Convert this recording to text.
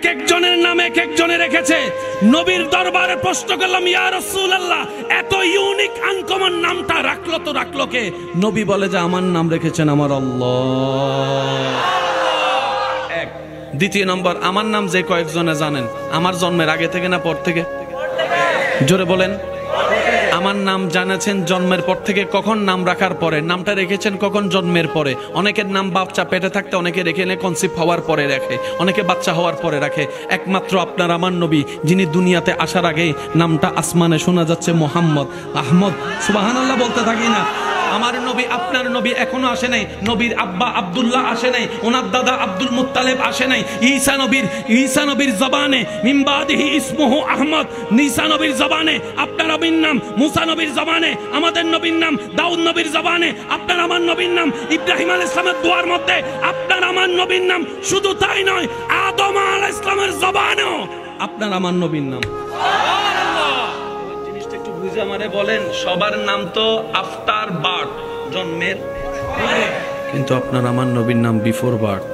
এক একজনের নাম এক একজনে রেখেছে। নবীর দরবারে প্রশ্ন করলাম, ইয়া রাসূলুল্লাহ, এত ইউনিক আনকমন নামটা রাখলো তো রাখলো কে? নবী বলে যে আমার নাম রেখেছেন আমার আল্লাহ। এক। দ্বিতীয় নম্বর, আমার নাম যে কয়েকজনে জানেন, আমার জন্মের আগে থেকে না পর থেকে? জোরে বলেন। আমার নাম জানেছেন জন্মের পর থেকে। কখন? নাম রাখার পরে। নামটা রেখেছেন কখন? জন্মের পরে। অনেকের নাম বাচ্চা পেটে থাকতে, অনেকে রেখে এনে কনসিভ হওয়ার পরে রাখে, অনেকে বাচ্চা হওয়ার পরে রাখে। একমাত্র আপনার আমার নবী, যিনি দুনিয়াতে আসার আগে নামটা আসমানে শোনা যাচ্ছে মোহাম্মদ, আহমদ, সুবহানাল্লাহ বলতে থাকি না। আমার নবী, আপনার নবী এখনো আসে নাই। নবীর আব্বা আব্দুল্লাহ আসে নাই, ওনার দাদা আব্দুল মুত্তালিব আসে নাই। ঈসা নবীর জবানে মিন বাদিহি ইসমুহু আহমদ, ঈসা নবীর জবানে আপনার নবীর নাম, মুসা নবীর জবানে আমাদের নবীর নাম, দাউদ নবীর জবানে আপনার আমার নবীর নাম, ইব্রাহিম আলাইহিস সালামের দোয়ার মধ্যে আপনার আমার নবীর নাম। শুধু তাই নয়, আদম আলাইহিস সালামের জবানেও আপনার আমার নবীর নাম। বুঝে আমারে বলেন, সবার নাম তো আফটার বার্থ, জন্মের, কিন্তু আপনার আমার নবীর নাম বিফোর বার্থ।